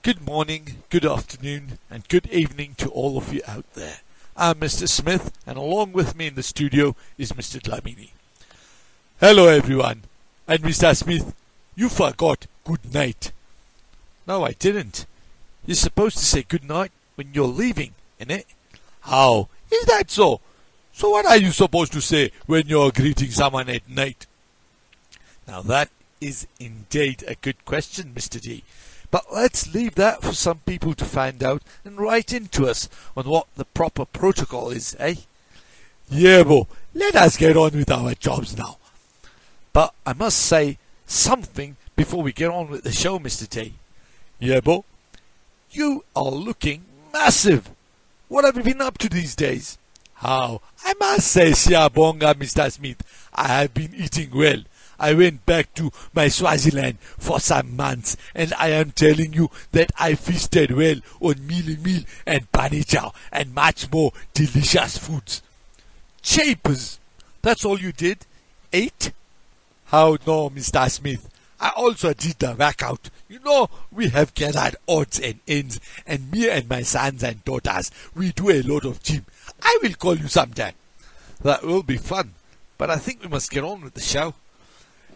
Good morning, good afternoon, and good evening to all of you out there. I'm Mr. Smith, and along with me in the studio is Mr. Dlamini. Hello everyone, and Mr. Smith, you forgot good night. No, I didn't. You're supposed to say good night when you're leaving, innit? How? Is that so? So what are you supposed to say when you're greeting someone at night? Now that is indeed a good question, Mr. D. But let's leave that for some people to find out and write into us on what the proper protocol is, eh? Yeah, bo, let us get on with our jobs now. But I must say something before we get on with the show, Mr. D. Yeah, bo, you are looking massive. What have you been up to these days? How? I must say, Siabonga, Mr. Smith, I have been eating well. I went back to my Swaziland for some months, and I am telling you that I feasted well on mealie meal and panichao and much more delicious foods. Chapers, that's all you did? 8? How no, Mr. Smith. I also did the workout. You know, we have gathered odds and ends, and me and my sons and daughters, we do a lot of gym. I will call you sometime. That will be fun, but I think we must get on with the show.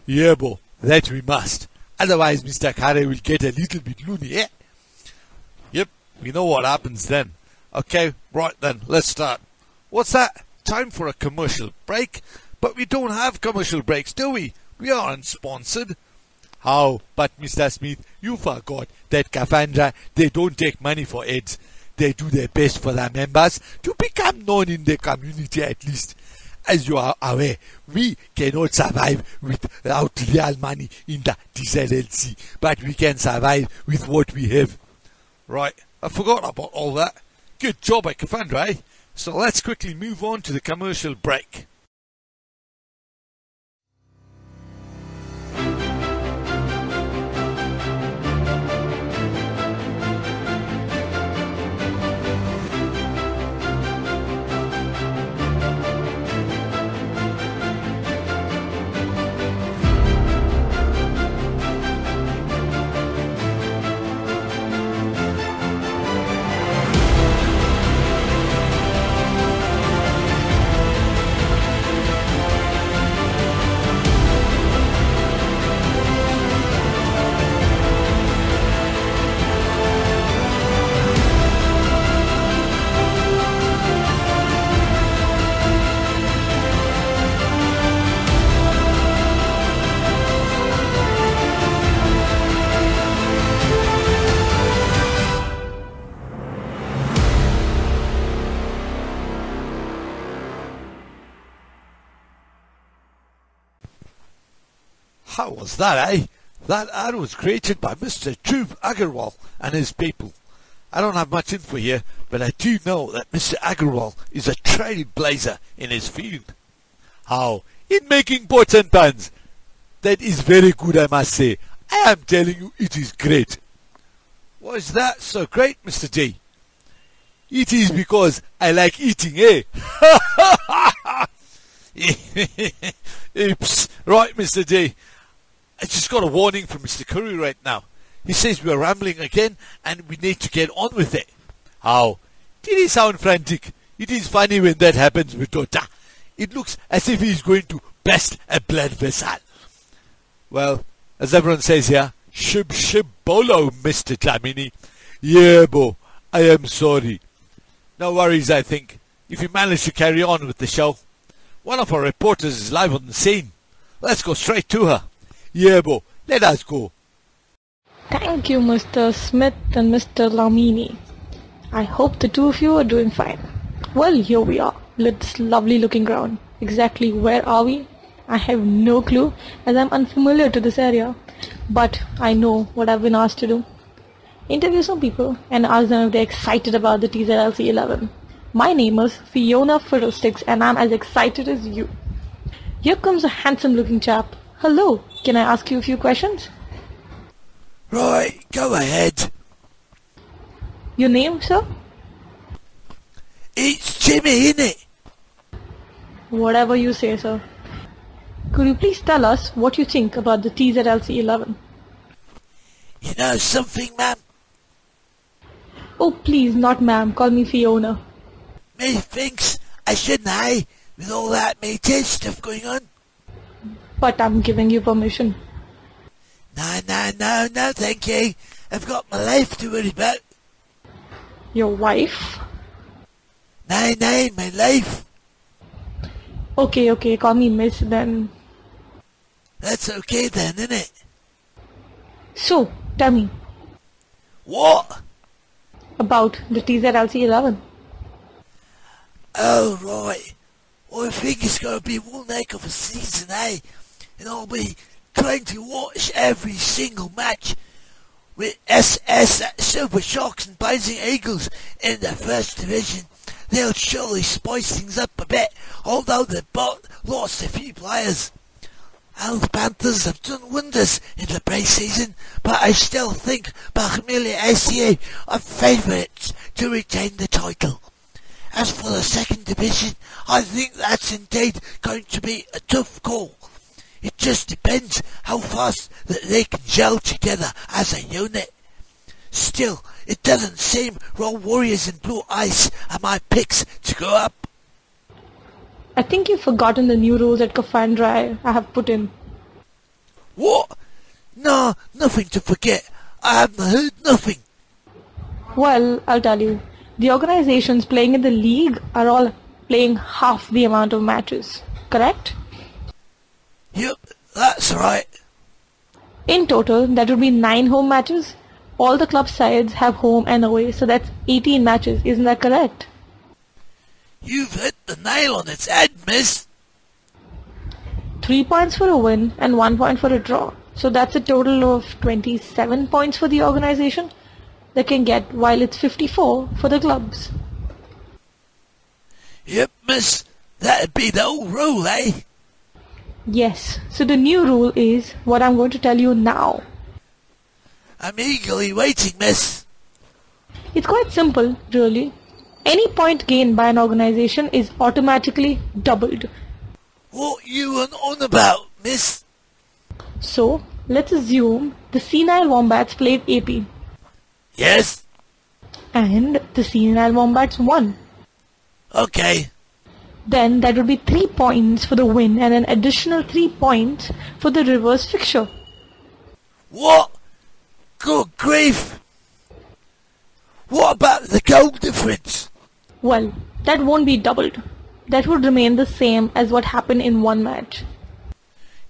Yeah, bo, that we must. Otherwise, Mr. Kare will get a little bit loony, eh? Yep, we know what happens then. Okay, right then, let's start. What's that? Time for a commercial break? But we don't have commercial breaks, do we? We aren't sponsored. How? But Mr. Smith, you forgot that Kafandra, they don't take money for ads. They do their best for their members to become known in the community at least. As you are aware, we cannot survive without real money in the TZLC, but we can survive with what we have. Right, I forgot about all that. Good job, Kafandra, eh? So let's quickly move on to the commercial break. How was that, eh? That ad was created by Mr. Dhruv Agarwal and his people. I don't have much info here, but I do know that Mr. Agarwal is a trailblazer in his field. How? In making pots and pans. That is very good, I must say. I am telling you, it is great. Why is that so great, Mr. D? It is because I like eating, eh? Oops. Right, Mr. D. I just got a warning from Mr. Curry right now. He says we are rambling again and we need to get on with it. How? Did he sound frantic? It is funny when that happens with Dota. It looks as if he is going to burst a blood vessel. Well, as everyone says here, shib shib bolo, Mr. Dlamini. Yeah, bo, I am sorry. No worries, I think. If you manage to carry on with the show. One of our reporters is live on the scene. Let's go straight to her. Yeah, bo, let us go. Thank you, Mr. Smith and Mr. Lamini. I hope the two of you are doing fine. Well, here we are, this lovely looking ground. Exactly where are we? I have no clue as I'm unfamiliar to this area. But I know what I've been asked to do. Interview some people and ask them if they're excited about the TZLC11. My name is Fiona Fiddlesticks and I'm as excited as you. Here comes a handsome looking chap. Hello, can I ask you a few questions? Right, go ahead. Your name, sir? It's Jimmy, innit? Whatever you say, sir. Could you please tell us what you think about the TZLC11? You know something, ma'am? Oh please, not ma'am, call me Fiona. Me thinks I shouldn't, with all that mate's stuff going on. But I'm giving you permission. No, thank you. I've got my life to worry about. Your wife? No, my life. Okay, call me miss then. That's okay then, innit? So, tell me What? about the TZLC11. Oh, right. Well, I think it's going to be one heck of a season, And I'll be trying to watch every single match with SS Super Sharks and Bouncing Eagles in the first division. They'll surely spice things up a bit, although they've lost a few players. And the Panthers have done wonders in the pre-season, but I still think Bachmiller SCA are favourites to retain the title. As for the second division, I think that's indeed going to be a tough call. It just depends how fast that they can gel together as a unit. Still, it doesn't seem Roll Warriors and Blue Ice are my picks to go up. I think you've forgotten the new rules at Kafandra I have put in. What? No, nothing to forget. I haven't heard nothing. Well, I'll tell you. The organizations playing in the league are all playing half the amount of matches, correct? Yep, that's right. In total, that would be 9 home matches. All the club sides have home and away, so that's 18 matches. Isn't that correct? You've hit the nail on its head, miss. 3 points for a win and 1 point for a draw. So that's a total of 27 points for the organization they can get, while it's 54 for the clubs. Yep, miss. That'd be the old rule, Yes, so the new rule is what I'm going to tell you now. I'm eagerly waiting, miss. It's quite simple, really. Any point gained by an organization is automatically doubled. What you on about, miss? So, let's assume the Senile Wombats played AP. Yes? And the Senile Wombats won. Okay. Then that would be 3 points for the win and an additional 3 points for the reverse fixture. What? Good grief. What about the goal difference? Well, that won't be doubled. That would remain the same as what happened in one match.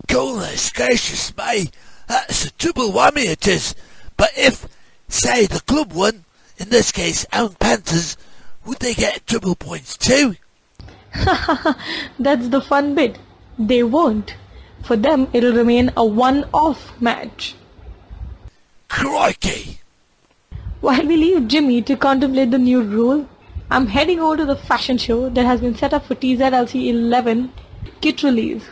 Goodness gracious me, that's a double whammy it is. But if, say, the club won, in this case, Own Panthers, would they get double points too? That's the fun bit. They won't. For them, it'll remain a one-off match. Crikey! While we leave Jimmy to contemplate the new rule, I'm heading over to the fashion show that has been set up for TZLC11 Kit Release.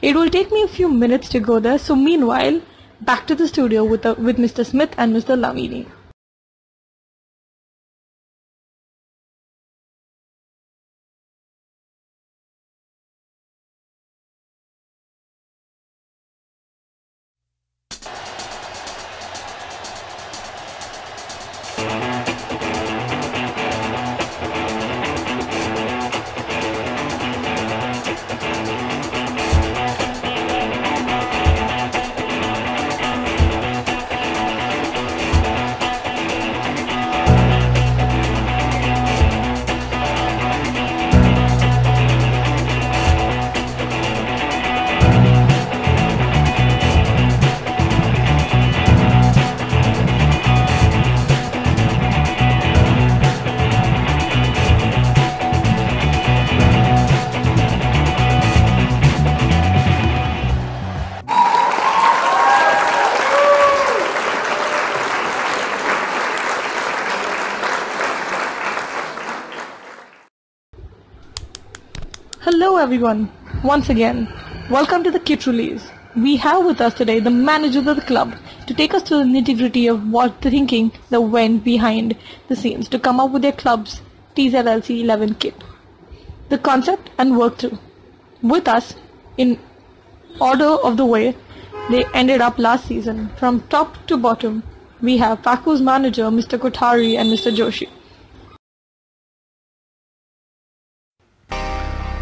It will take me a few minutes to go there, so meanwhile, back to the studio with Mr. Smith and Mr. Lamini. Hello everyone, once again, welcome to the Kit Release. We have with us today the manager of the club to take us to the nitty-gritty of what the thinking that went behind the scenes to come up with their club's TZLC11 Kit. The concept and work through. With us, in order of the way they ended up last season, from top to bottom, we have Paku's manager, Mr. Kothari and Mr. Joshi.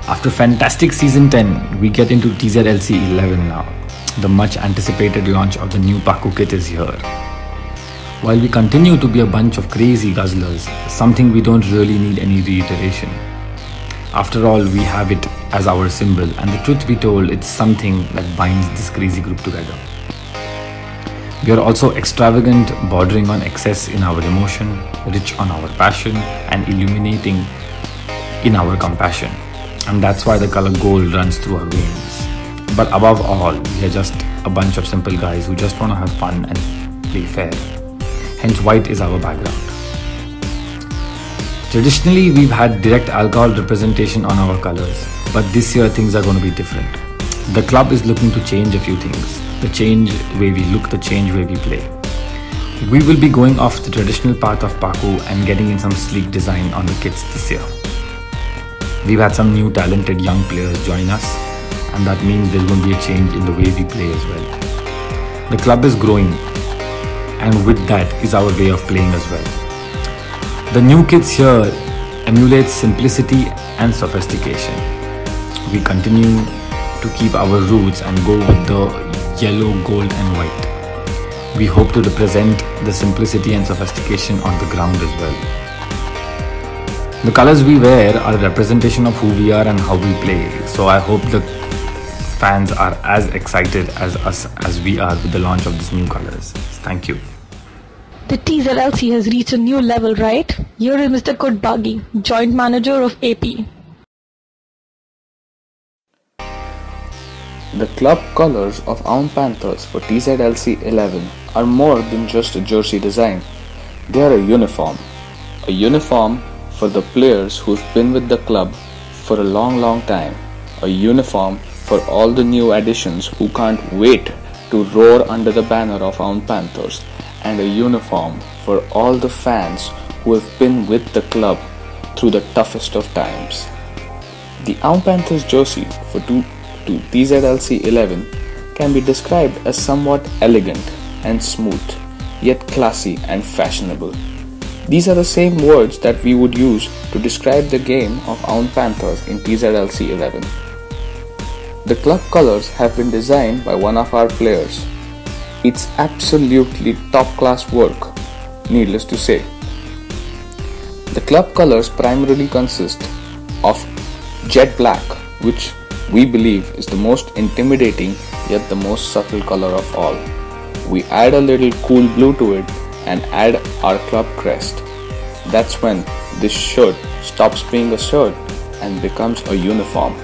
After fantastic Season 10, we get into TZLC11 now. The much anticipated launch of the new Paku kit is here. While we continue to be a bunch of crazy guzzlers, something we don't really need any reiteration. After all, we have it as our symbol, and the truth be told, it's something that binds this crazy group together. We are also extravagant, bordering on excess in our emotion, rich on our passion, and illuminating in our compassion. And that's why the color gold runs through our veins. But above all, we are just a bunch of simple guys who just want to have fun and play fair. Hence, white is our background. Traditionally, we've had direct alcohol representation on our colors, but this year things are going to be different. The club is looking to change a few things. The change way we look, the change way we play. We will be going off the traditional path of Paku and getting in some sleek design on the kits this year. We've had some new talented young players join us, and that means there's going to be a change in the way we play as well. The club is growing, and with that is our way of playing as well. The new kits here emulate simplicity and sophistication. We continue to keep our roots and go with the yellow, gold and white. We hope to represent the simplicity and sophistication on the ground as well. The colors we wear are a representation of who we are and how we play, so I hope the fans are as excited as us as we are with the launch of these new colors. Thank you. The TZLC has reached a new level, right? Here is Mr. Kotbagi, Joint Manager of AP. The club colors of Aun Panthers for TZLC11 are more than just a jersey design. They are a uniform for the players who've been with the club for a long time, a uniform for all the new additions who can't wait to roar under the banner of Aun Panthers, and a uniform for all the fans who have been with the club through the toughest of times. The Aun Panthers jersey for TZLC11 can be described as somewhat elegant and smooth, yet classy and fashionable. These are the same words that we would use to describe the game of Aun Panthers in TZLC11. The club colors have been designed by one of our players. It's absolutely top-class work, needless to say. The club colors primarily consist of jet black, which we believe is the most intimidating yet the most subtle color of all. We add a little cool blue to it and add our club crest. That's when this shirt stops being a shirt and becomes a uniform.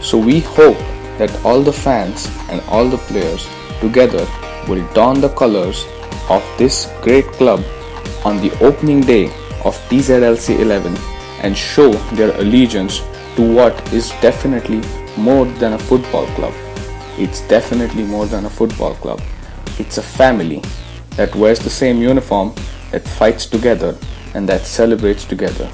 So we hope that all the fans and all the players together will don the colors of this great club on the opening day of TZLC11 and show their allegiance to what is definitely more than a football club. It's definitely more than a football club. It's a family that wears the same uniform, that fights together and that celebrates together.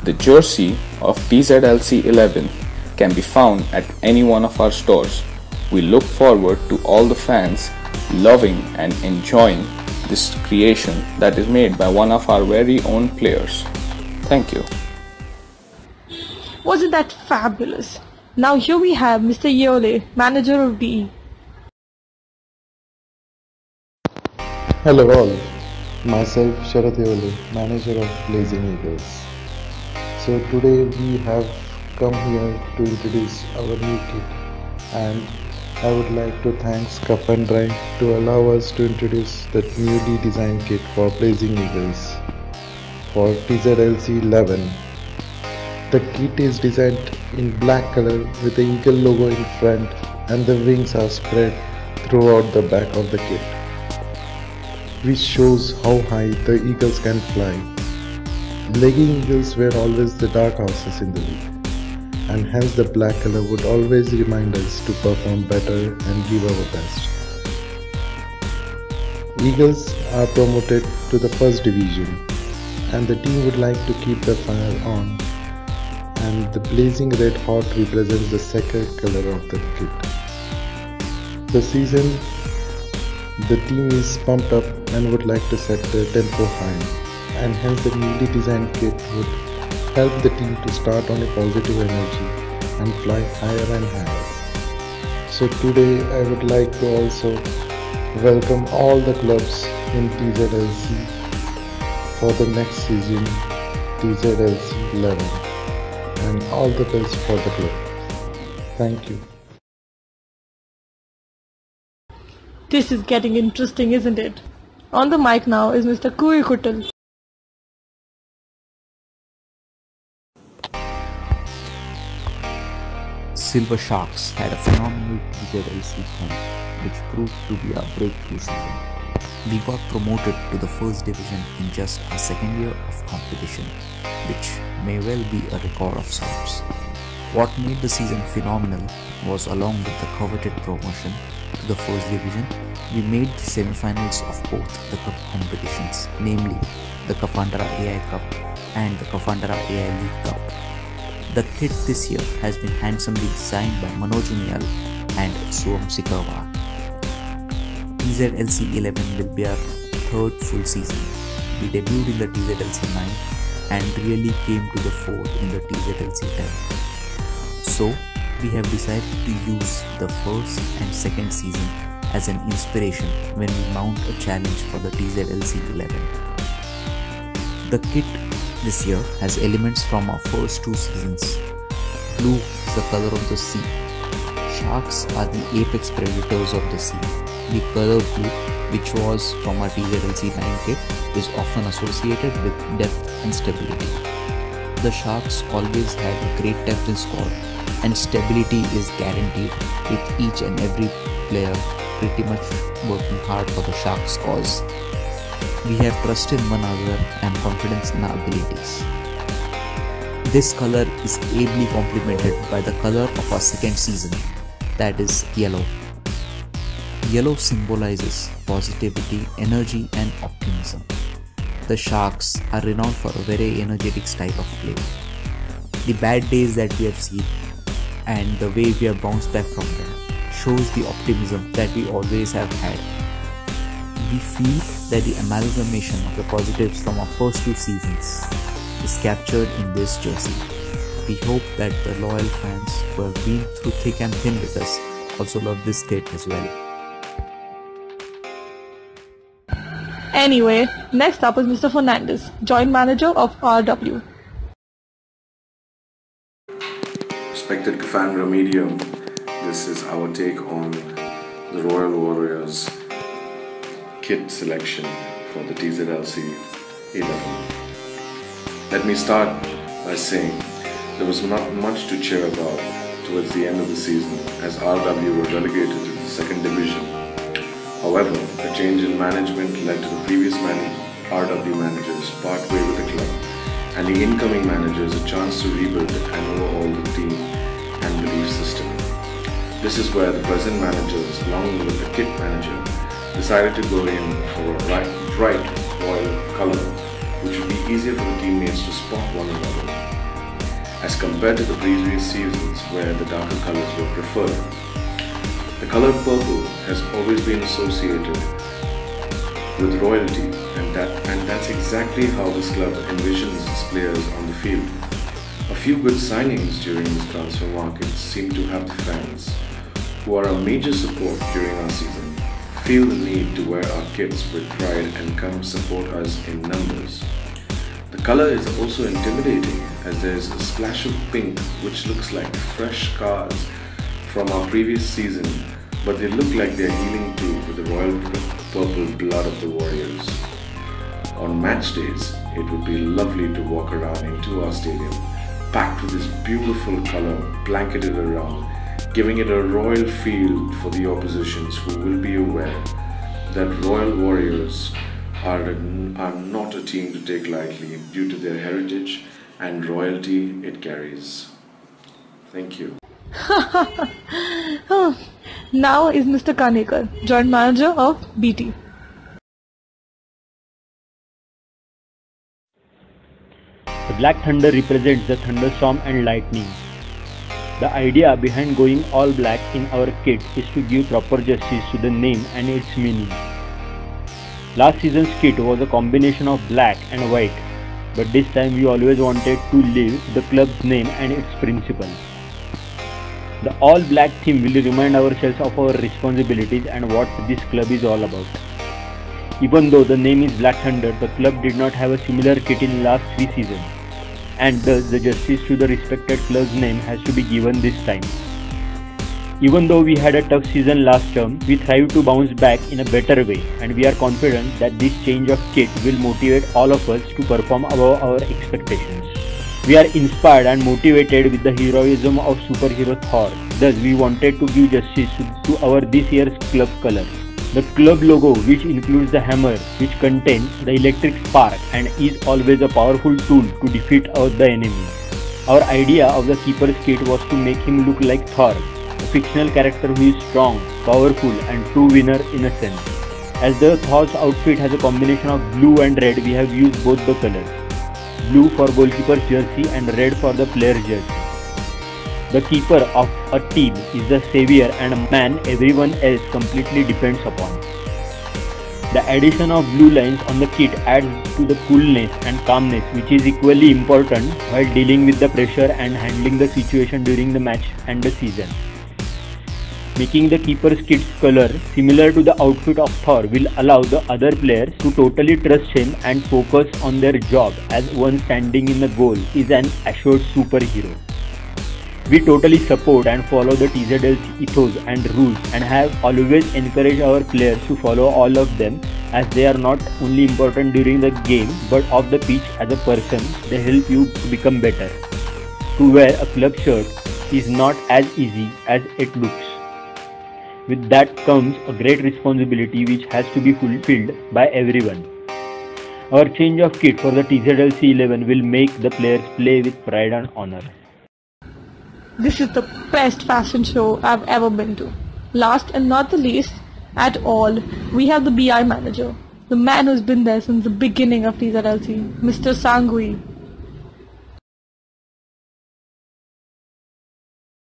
The jersey of TZLC11 can be found at any one of our stores. We look forward to all the fans loving and enjoying this creation that is made by one of our very own players. Thank you. Wasn't that fabulous? Now here we have Mr. Yeole, Manager of BE. Hello all, myself Sharath Yeole, Manager of Blazing Eagles. So today we have come here to introduce our new kit, and I would like to thank Cup and Dry to allow us to introduce the newly designed kit for Blazing Eagles for TZLC11. The kit is designed in black color with the eagle logo in front, and the wings are spread throughout the back of the kit, which shows how high the eagles can fly. Legging eagles were always the dark horses in the league, and hence the black color would always remind us to perform better and give our best. Eagles are promoted to the first division, and the team would like to keep the fire on, and the blazing red hot represents the second color of the kit. The season The team is pumped up and would like to set the tempo high, and hence the newly designed kit would help the team to start on a positive energy and fly higher and higher. So today I would like to also welcome all the clubs in TZLC for the next season, TZLC11, and all the best for the club. Thank you. This is getting interesting, isn't it? On the mic now is Mr. Kui Kutal. Silver Sharks had a phenomenal TZLC camp, which proved to be a breakthrough season. We got promoted to the first division in just our second year of competition, which may well be a record of sorts. What made the season phenomenal was, along with the coveted promotion to the first division, we made the semi-finals of both the cup competitions, namely the Kafandara AI Cup and the Kafandara AI League Cup. The kit this year has been handsomely designed by Manoj Unyal and Suam Sikawa. TZLC11 will be our third full season. We debuted in the TZLC9 and really came to the fore in the TZLC10. So, we have decided to use the first and second season as an inspiration when we mount a challenge for the TZLC11. The kit this year has elements from our first two seasons. Blue is the color of the sea. Sharks are the apex predators of the sea. The color blue, which was from our TZLC9 kit, is often associated with depth and stability. The Sharks always had great depth in squad, and stability is guaranteed with each and every player pretty much working hard for the Sharks cause. We have trust in one another and confidence in our abilities. This color is ably complemented by the color of our second season, that is yellow. Yellow symbolizes positivity, energy and optimism. The Sharks are renowned for a very energetic style of play. The bad days that we have seen and the way we have bounced back from them shows the optimism that we always have had. We feel that the amalgamation of the positives from our first two seasons is captured in this jersey. We hope that the loyal fans who have been through thick and thin with us also love this kit as well. Anyway, next up is Mr. Fernandez, Joint Manager of RW. Respected Kafandra media, this is our take on the Royal Warriors kit selection for the TZLC11. Let me start by saying there was not much to cheer about towards the end of the season as RW were relegated to the second division. However, a change in management led to the previous RW managers part way with the club and the incoming managers a chance to rebuild and overhaul the team and belief system. This is where the present managers, along with the kit manager, decided to go in for a bright royal color, which would be easier for the teammates to spot one another, as compared to the previous seasons where the darker colors were preferred. The color purple has always been associated with royalty, and that's exactly how this club envisions its players on the field. A few good signings during this transfer market seem to have the fans, who are a major support during our season, feel the need to wear our kits with pride and come support us in numbers. The color is also intimidating as there is a splash of pink which looks like fresh scars from our previous season, but they look like they are healing too with the royal purple blood of the Warriors. On match days, it would be lovely to walk around into our stadium packed with this beautiful color blanketed around, giving it a royal feel for the oppositions who will be aware that Royal Warriors are not a team to take lightly due to their heritage and royalty it carries. Thank you. Now is Mr. Kanekar, Joint Manager of BT. The Black Thunder represents the thunderstorm and lightning. The idea behind going all black in our kit is to give proper justice to the name and its meaning. Last season's kit was a combination of black and white, but this time we always wanted to leave the club's name and its principle. The all-black theme will remind ourselves of our responsibilities and what this club is all about. Even though the name is Black Thunder, the club did not have a similar kit in last 3 seasons, and thus the justice to the respected club's name has to be given this time. Even though we had a tough season last term, we thrive to bounce back in a better way, and we are confident that this change of kit will motivate all of us to perform above our expectations. We are inspired and motivated with the heroism of superhero Thor. Thus, we wanted to give justice to our this year's club color. The club logo, which includes the hammer, which contains the electric spark and is always a powerful tool to defeat the enemy. Our idea of the keeper's kit was to make him look like Thor, a fictional character who is strong, powerful and true winner in a sense. As the Thor's outfit has a combination of blue and red, we have used both the colors. Blue for goalkeeper's jersey and red for the player's jersey. The keeper of a team is the savior and a man everyone else completely depends upon. The addition of blue lines on the kit adds to the coolness and calmness, which is equally important while dealing with the pressure and handling the situation during the match and the season. Making the keeper's kit's color similar to the outfit of Thor will allow the other players to totally trust him and focus on their job, as one standing in the goal is an assured superhero. We totally support and follow the TZLC ethos and rules, and have always encouraged our players to follow all of them, as they are not only important during the game but off the pitch as a person. They help you to become better. To wear a club shirt is not as easy as it looks. With that comes a great responsibility which has to be fulfilled by everyone. Our change of kit for the TZLC11 will make the players play with pride and honor. This is the best fashion show I've ever been to. Last and not the least at all, we have the BI manager, the man who's been there since the beginning of TZLC, Mr. Sangui.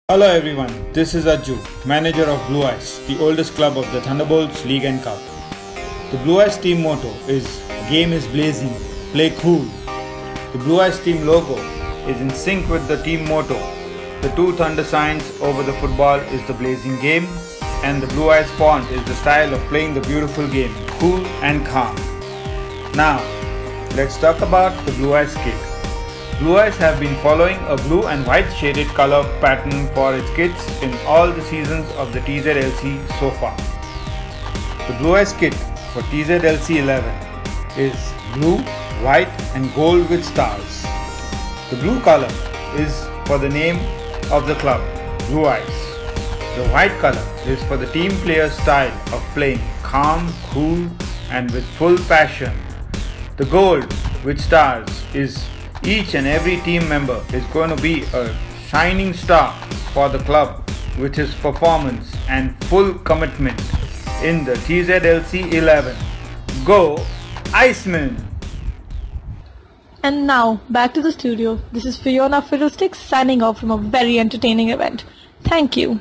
Hello everyone, this is Ajju, manager of Blue Eyes, the oldest club of the Thunderbolts League and Cup. The Blue Eyes team motto is "Game is blazing, play cool." The Blue Eyes team logo is in sync with the team motto. The 2 thunder signs over the football is the blazing game, and the Blue Eyes font is the style of playing the beautiful game, cool and calm. Now, let's talk about the Blue Eyes kit. Blue Eyes have been following a blue and white shaded color pattern for its kits in all the seasons of the TZLC so far. The Blue Eyes kit for TZLC11 is blue, white and gold with stars. The blue color is for the name of the club, Blue Eyes. The white color is for the team player's style of playing, calm, cool and with full passion. The gold with stars is each and every team member is going to be a shining star for the club with his performance and full commitment in the TZLC11. Go Iceman! And now, back to the studio. This is Fiona Fiddlesticks signing off from a very entertaining event. Thank you.